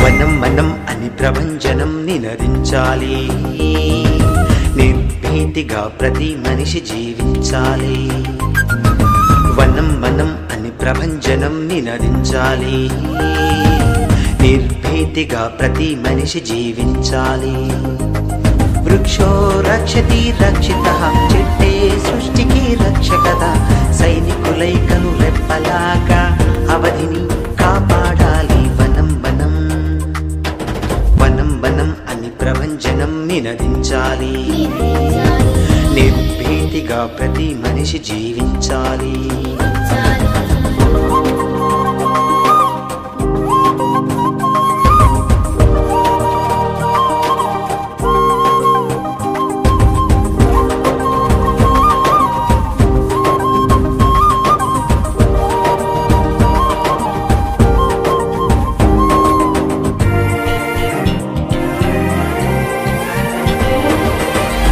వనం మనం అని ప్రభంజనం నినదించాలి, నిర్భీతిగా ప్రతి మనిషి జీవించాలి. వనం మనం అని ప్రభంజనం నినదించాలి, నిర్భీతిగా ప్రతి మనిషి జీవించాలి. వృక్షో రక్షతి రక్షితః, చెట్టే సృష్టికి రక్షకత. సైనికులై కను రెప్పలాగా అవధిని కాపాడాలి. వనం వనం వనం వనం అని ప్రభంజనం నినదించాలి, నిర్భీతిగా ప్రతి మనిషి జీవించాలి.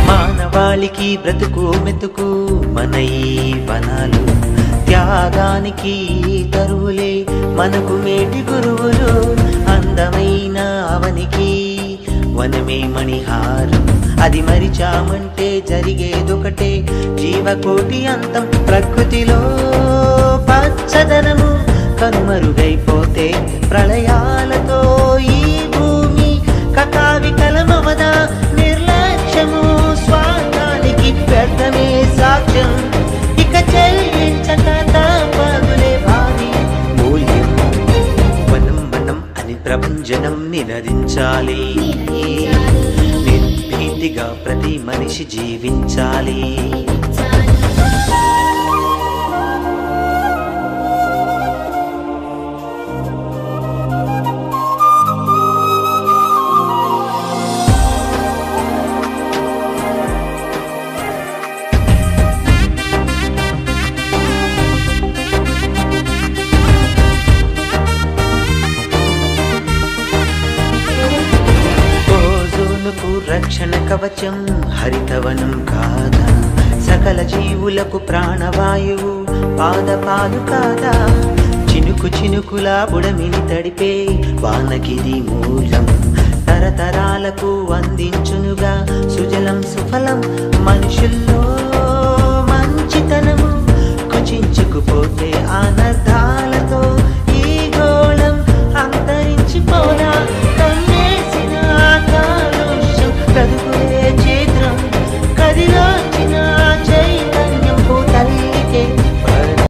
మానవాళికి బ్రతుకు మెతుకు మన ఈ వనాలు, త్యాగానికి తరువులే మనకు మేటి గురువులు. అందమైన అవనికి వనమే మణిహారం, అది మరిచామంటే జరిగేదొకటే, జీవకోటి అంతం. ప్రకృతిలో పచ్చదనము కనుమరుగైపోతే ప్రళయాలతో ఈ భూమి కకావికలమవదా. నిర్లక్ష్యము స్వార్థానికి వ్యర్థమే సాక్ష్యం, ఇక చెల్లించక తప్పదులే భారీ మూల్యం. వనం వనం అని ప్రభంజనం నినదించాలి, నిర్భీతిగా ప్రతి మనిషి జీవించాలి. రక్షణ కవచం హరితవనం కాదా, సకల జీవులకు ప్రాణవాయువు పాదపాలు కాదా. చినుకు చినుకులా బుడమిని తడిపే వానకిది మూలం, తరతరాలకు అందించునుగా సుజలం సుఫలం. మనుషుల్లో మంచితనము కుచించుకుపోతే